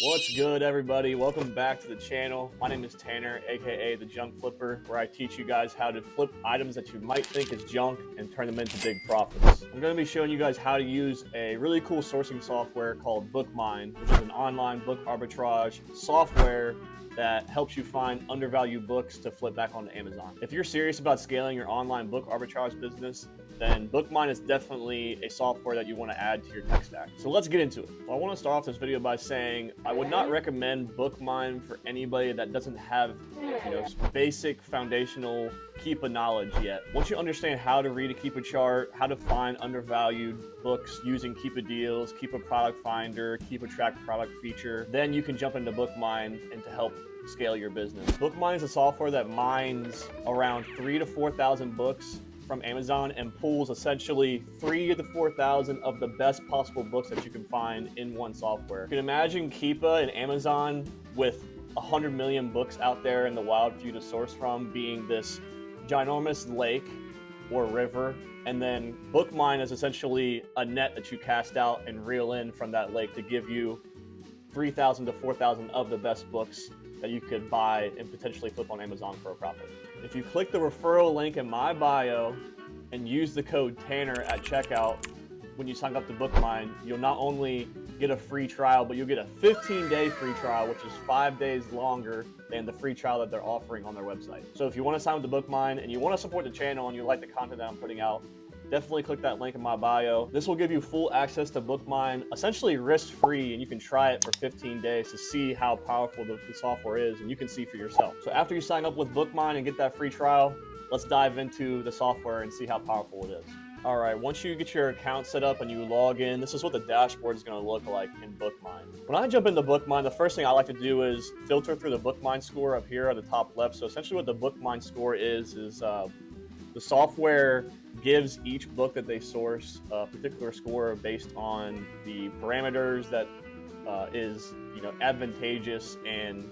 What's good, everybody? Welcome back to the channel. My name is Tanner, aka the Junk Flipper, where I teach you guys how to flip items that you might think is junk and turn them into big profits. I'm going to be showing you guys how to use a really cool sourcing software called Bookmine, which is an online book arbitrage software that helps you find undervalued books to flip back onto Amazon. If you're serious about scaling your online book arbitrage business, then Bookmine is definitely a software that you want to add to your tech stack. So let's get into it. I want to start off this video by saying I would not recommend Bookmine for anybody that doesn't have, basic foundational Keepa knowledge yet. Once you understand how to read a Keepa chart, how to find undervalued books using Keepa deals, Keepa product finder, Keepa track product feature, then you can jump into Bookmine and to help scale your business. Bookmine is a software that mines around 3,000 to 4,000 books from Amazon and pulls essentially 3,000 to 4,000 of the best possible books that you can find in one software. You can imagine Keepa and Amazon with 100 million books out there in the wild for you to source from being this ginormous lake or river, and then Bookmine is essentially a net that you cast out and reel in from that lake to give you 3,000 to 4,000 of the best books that you could buy and potentially flip on Amazon for a profit. If you click the referral link in my bio and use the code Tanner at checkout when you sign up to Bookmine, you'll not only get a free trial, but you'll get a 15-day free trial, which is 5 days longer than the free trial that they're offering on their website. So if you want to sign up to Bookmine and you want to support the channel and you like the content that I'm putting out, definitely click that link in my bio. This will give you full access to Bookmine, essentially risk-free, and you can try it for 15 days to see how powerful the software is, and you can see for yourself. So after you sign up with Bookmine and get that free trial, let's dive into the software and see how powerful it is. All right, once you get your account set up and you log in, this is what the dashboard is going to look like in Bookmine. When I jump into Bookmine, the first thing I like to do is filter through the Bookmine score up here at the top left. So essentially what the Bookmine score is the software gives each book that they source a particular score based on the parameters that is advantageous and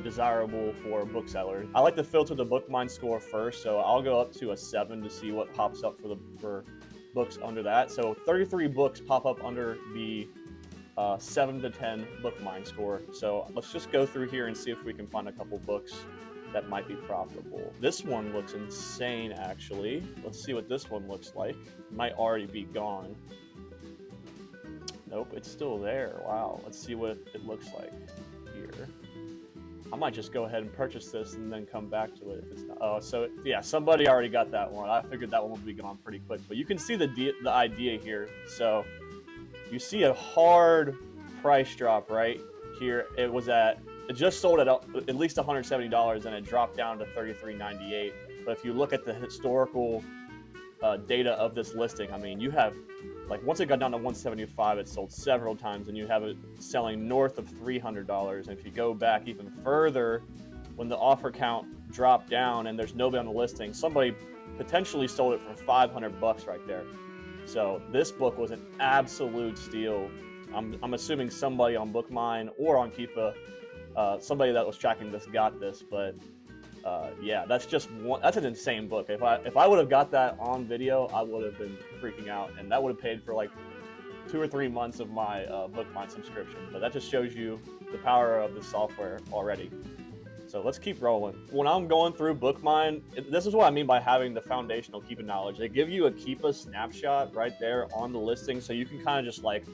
desirable for booksellers. I like to filter the Bookmine score first, so I'll go up to a 7 to see what pops up for books under that. So 33 books pop up under the 7 to 10 Bookmine score. So let's just go through here and see if we can find a couple books that might be profitable. This one looks insane, actually. Let's see what this one looks like. Might already be gone. Nope, it's still there. Wow, let's see what it looks like here. I might just go ahead and purchase this and then come back to it if it's not. Oh, so yeah, somebody already got that one. I figured that one would be gone pretty quick, but you can see the idea here. So you see a hard price drop right here. It just sold at least $170 and it dropped down to $33.98. But if you look at the historical data of this listing, I mean, you have, like, once it got down to $175, it sold several times, and you have it selling north of $300. And if you go back even further, when the offer count dropped down and there's nobody on the listing, somebody potentially sold it for $500 right there. So this book was an absolute steal. I'm assuming somebody on Bookmine or on Keepa, somebody that was tracking this got this, but yeah, that's an insane book. If I would have got that on video, I would have been freaking out, and that would have paid for like 2 or 3 months of my Bookmine subscription. But that just shows you the power of the software already. So let's keep rolling. When I'm going through Bookmine, this is what I mean by having the foundational Keepa knowledge. They give you a Keepa snapshot right there on the listing, so you can kind of just like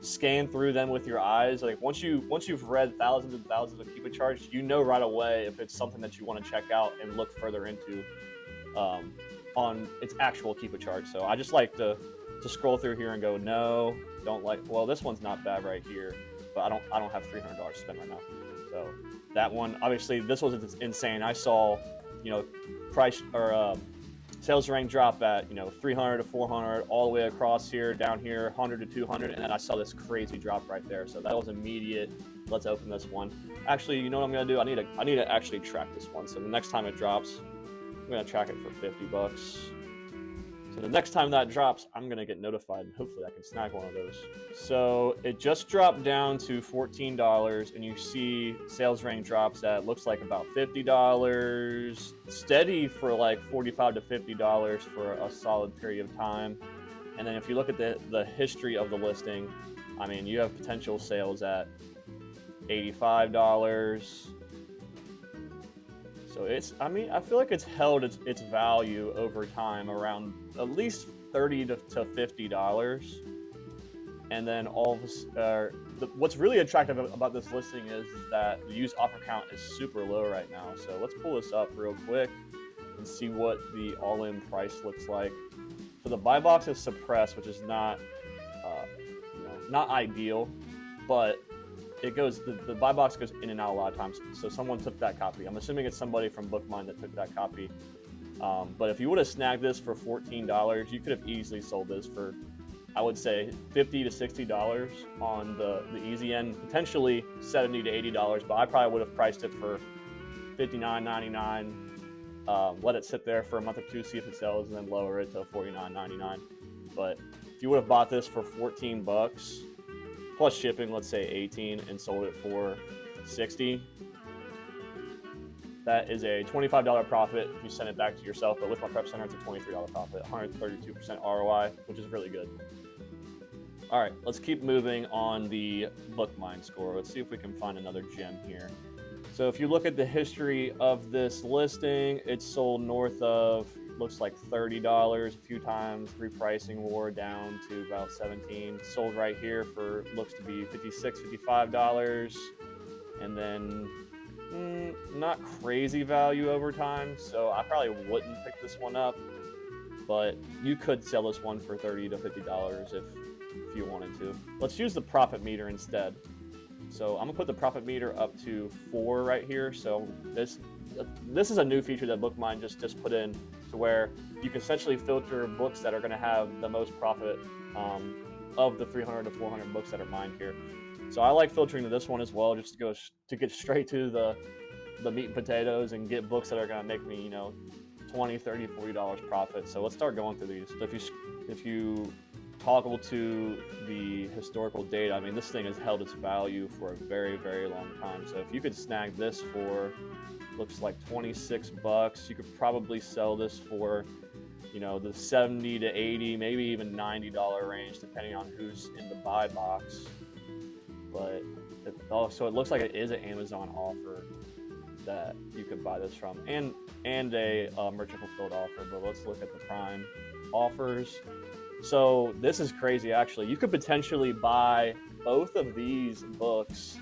scan through them with your eyes. Like once you've read thousands and thousands of Keepa charts, you know right away if it's something that you want to check out and look further into on its actual Keepa chart. So I just like to scroll through here and go, no, don't like. Well, this one's not bad right here, but I don't have $300 to spend right now. So that one, obviously, this was insane. I saw, price or sales rank drop at 300 to 400 all the way across here, down here 100 to 200, and then I saw this crazy drop right there. So that was immediate. Let's open this one. Actually, you know what I'm gonna do? I need to actually track this one. So the next time it drops, I'm gonna track it for $50. So the next time that drops, I'm gonna get notified, and hopefully I can snag one of those. So it just dropped down to $14, and you see sales rank drops at looks like about $50, steady for like $45 to $50 for a solid period of time. And then if you look at the history of the listing, I mean, you have potential sales at $85. So it's, I mean, I feel like it's held its value over time around at least $30 to $50. And then what's really attractive about this listing is that the used offer count is super low right now. So let's pull this up real quick and see what the all-in price looks like. So the buy box is suppressed, which is not, not ideal, but it goes, the buy box goes in and out a lot of times. So someone took that copy. I'm assuming it's somebody from Bookmine that took that copy. But if you would have snagged this for $14, you could have easily sold this for, I would say, $50 to $60 on the easy end, potentially $70 to $80. But I probably would have priced it for $59.99. Let it sit there for a month or two, see if it sells, and then lower it to $49.99. But if you would have bought this for $14 plus shipping, let's say 18, and sold it for $60, that is a $25 profit if you send it back to yourself. But with my prep center, it's a $23 profit, 132% ROI, which is really good. All right, let's keep moving on the Bookmine score. Let's see if we can find another gem here. So if you look at the history of this listing, it's sold north of, looks like $30 a few times, repricing war down to about $17. Sold right here for, looks to be $56, $55. And then not crazy value over time, so I probably wouldn't pick this one up, but you could sell this one for $30 to $50 if you wanted to. Let's use the profit meter instead. So I'm gonna put the profit meter up to 4 right here. So this is a new feature that Bookmine just put in, to where you can essentially filter books that are gonna have the most profit of the 300 to 400 books that are mined here. So I like filtering to this one as well, just to get straight to the meat and potatoes and get books that are gonna make me, $20, $30, $40 profit. So let's start going through these. So if you toggle to the historical data, I mean, this thing has held its value for a very, very long time. So if you could snag this for, looks like $26, you could probably sell this for, the 70 to 80, maybe even $90 range, depending on who's in the buy box. But so it looks like it is an Amazon offer that you could buy this from, and a merchant fulfilled offer. But let's look at the Prime offers. So this is crazy, actually. You could potentially buy both of these books,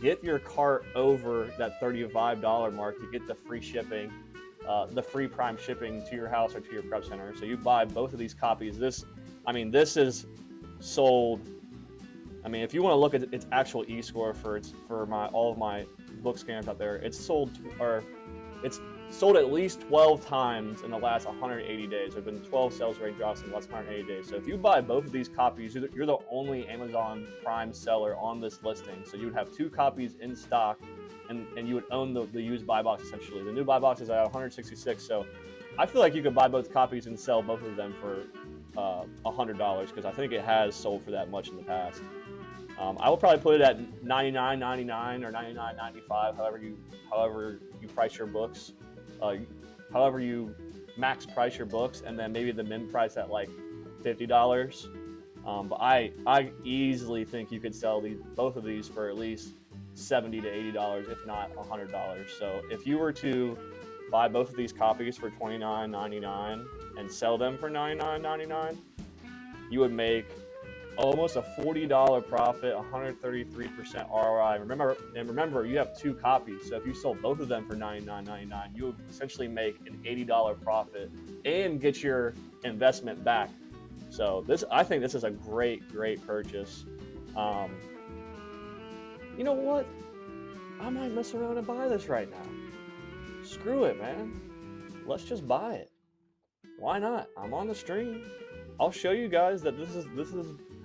get your cart over that $35 mark to get the free shipping, the free Prime shipping to your house or to your prep center. So you buy both of these copies. This is sold. I mean, if you want to look at its actual e-score for all of my book scanners out there, it's sold at least 12 times in the last 180 days. There have been 12 sales rate drops in the last 180 days. So if you buy both of these copies, you're the only Amazon Prime seller on this listing. So you would have 2 copies in stock, and you would own the used buy box essentially. The new buy box is at 166. So I feel like you could buy both copies and sell both of them for $100, because I think it has sold for that much in the past. I will probably put it at $99.99 or $99.95, however you price your books, however you max price your books, and then maybe the min price at like $50. But I easily think you could sell both of these for at least $70 to $80, if not $100. So if you were to buy both of these copies for $29.99 and sell them for $99.99, you would make almost a $40 profit, 133% ROI. Remember, you have 2 copies. So if you sold both of them for $99.99, you would essentially make an $80 profit and get your investment back. So I think this is a great, great purchase. You know what? I might mess around and buy this right now. Screw it, man. Let's just buy it. Why not? I'm on the stream. I'll show you guys that this is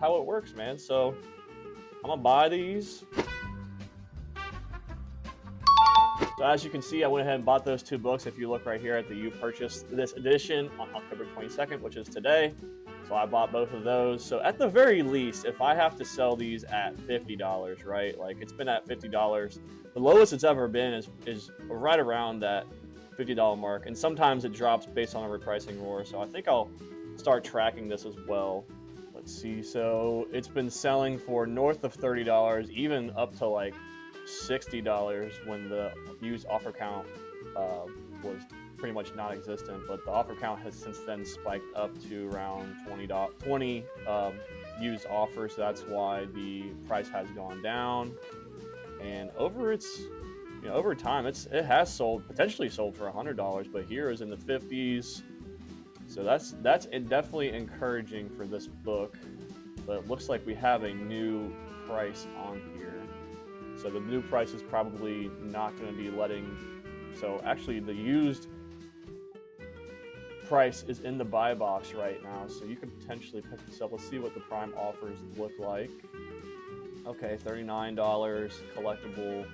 how it works, man. So I'm gonna buy these. So as you can see, I went ahead and bought those 2 books. If you look right here at the You Purchased This edition on October 22nd, which is today. So I bought both of those. So at the very least, if I have to sell these at $50, right? Like, it's been at $50. The lowest it's ever been is right around that $50 mark. And sometimes it drops based on a repricing war. So I think I'll start tracking this as well. Let's see. So it's been selling for north of $30, even up to like $60 when the used offer count was pretty much non-existent, but the offer count has since then spiked up to around 20 used offers. So that's why the price has gone down, and over time it has potentially sold for $100, but here is in the 50s. So that's definitely encouraging for this book. But it looks like we have a new price on here. So the new price is probably not going to be letting. So actually, the used price is in the buy box right now. So you could potentially pick this up. Let's see what the prime offers look like. Okay, $39 collectible.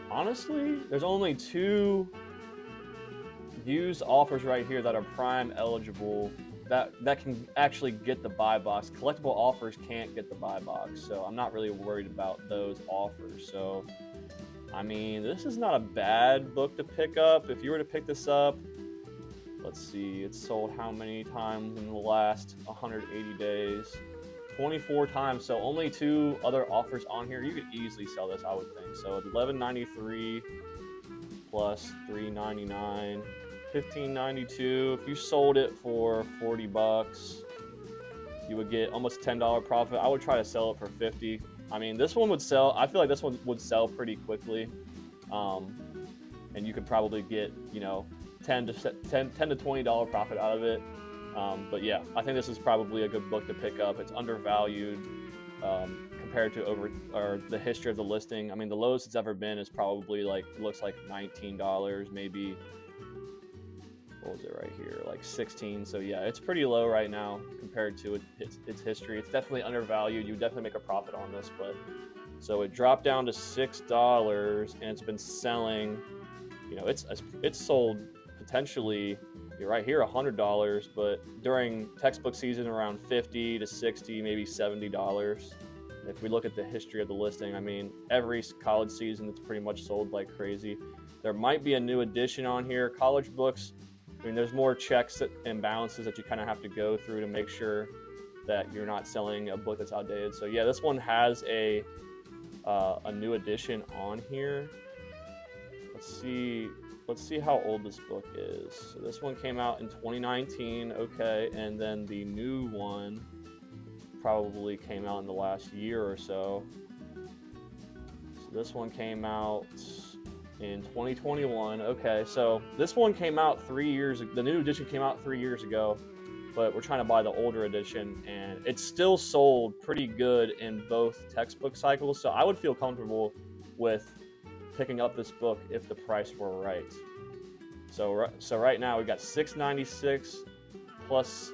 Honestly, there's only 2 used offers right here that are prime eligible that can actually get the buy box. Collectible offers can't get the buy box, so I'm not really worried about those offers. So I mean, this is not a bad book to pick up. If you were to pick this up, let's see, it's sold how many times in the last 180 days? 24 times. So only 2 other offers on here. You could easily sell this, I would think. So $11.93 plus $3.99, $15.92. If you sold it for $40, you would get almost $10 profit. I would try to sell it for $50. I mean, this one would sell. I feel like this one would sell pretty quickly, and you could probably get $10 to $20 profit out of it. But yeah, I think this is probably a good book to pick up. It's undervalued compared to the history of the listing. I mean, the lowest it's ever been is probably it looks like $19, maybe. What was it right here? Like 16. So yeah, it's pretty low right now compared to its history. It's definitely undervalued. You definitely make a profit on this, but so it dropped down to $6, and it's been selling. It's sold potentially. You're right here, $100, but during textbook season, around $50 to $60, maybe $70. If we look at the history of the listing, I mean, every college season, it's pretty much sold like crazy. There might be a new edition on here. College books, I mean, there's more checks and balances that you kind of have to go through to make sure that you're not selling a book that's outdated. So yeah, this one has a new edition on here. Let's see how old this book is. So this one came out in 2019, okay, and then the new one probably came out in the last year or so. So this one came out in 2021, okay, so this one came out 3 years ago. The new edition came out 3 years ago, but we're trying to buy the older edition, and it's still sold pretty good in both textbook cycles, so I would feel comfortable with picking up this book if the price were right. So right now we got $6.96 plus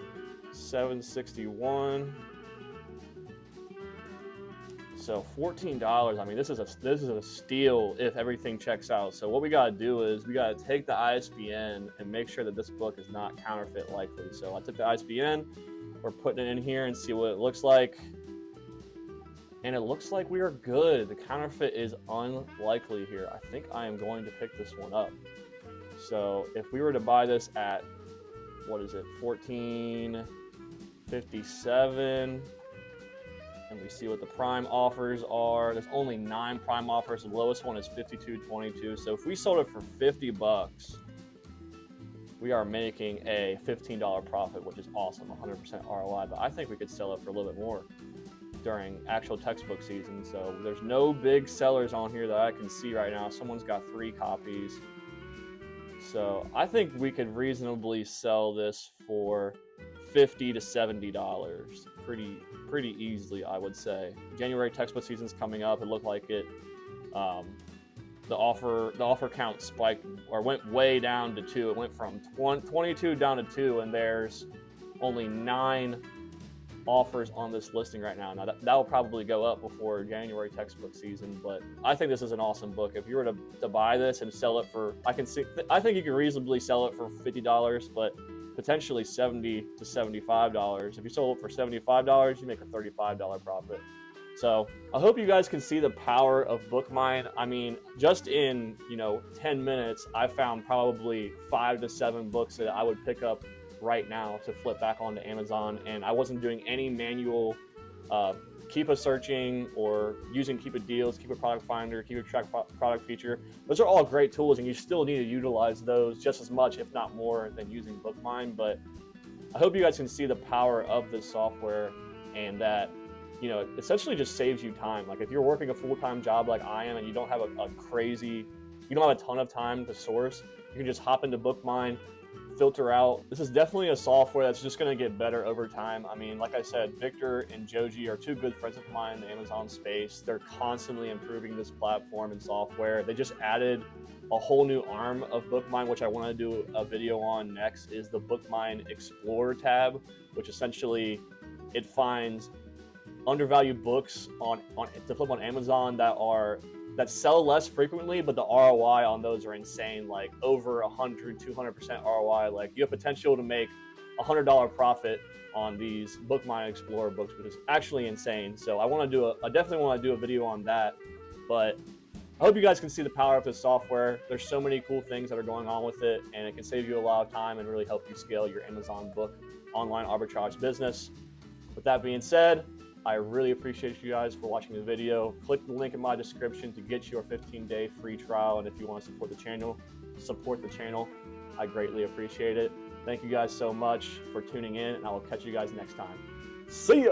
$7.61. So $14. I mean, this is a steal if everything checks out. So what we gotta do is we gotta take the ISBN and make sure that this book is not counterfeit likely. So I took the ISBN, we're putting it in here and see what it looks like. And it looks like we are good. The counterfeit is unlikely here. I think I am going to pick this one up. So if we were to buy this at, what is it, $14.57, and we see what the prime offers are, there's only 9 prime offers. The lowest one is $52.22. So if we sold it for $50, we are making a $15 profit, which is awesome, 100% ROI. But I think we could sell it for a little bit more during actual textbook season. So there's no big sellers on here that I can see right now. Someone's got 3 copies. So I think we could reasonably sell this for $50 to $70 pretty easily, I would say. January textbook season's coming up. It looked like it. The offer count spiked or went way down to 2. It went from 22 down to 2, and there's only 9 offers on this listing right now. Now that will probably go up before January textbook season, but I think this is an awesome book. If you were to buy this and sell it for, I think you can reasonably sell it for $50, but potentially $70 to $75. If you sold it for $75, you make a $35 profit. So I hope you guys can see the power of Bookmine. I mean, just in 10 minutes, I found probably 5 to 7 books that I would pick up right now to flip back onto Amazon, and I wasn't doing any manual Keep a Searching or using Keep a Deals, Keep a Product Finder, Keep a Track Product Feature. Those are all great tools, and you still need to utilize those just as much, if not more, than using Bookmine. But I hope you guys can see the power of this software, and that, you know, it essentially just saves you time. Like if you're working a full-time job like I am and you don't have you don't have a ton of time to source, you can just hop into Bookmine, filter out. This is definitely a software that's just going to get better over time. I mean, like I said, Victor and Joji are two good friends of mine in the Amazon space. They're constantly improving this platform and software. They just added a whole new arm of Bookmine, which I want to do a video on next, is the Bookmine Explorer tab, which essentially it finds undervalued books to flip on Amazon that sell less frequently, but the ROI on those are insane, like over 100-200% ROI. Like you have potential to make $100 profit on these Bookmine Explorer books, which is actually insane. So I definitely want to do a video on that. But I hope you guys can see the power of this software. There's so many cool things that are going on with it, and it can save you a lot of time and really help you scale your Amazon book online arbitrage business. With that being said, I really appreciate you guys for watching the video. Click the link in my description to get your 15-day free trial. And if you want to support the channel, I greatly appreciate it. Thank you guys so much for tuning in, and I will catch you guys next time. See ya!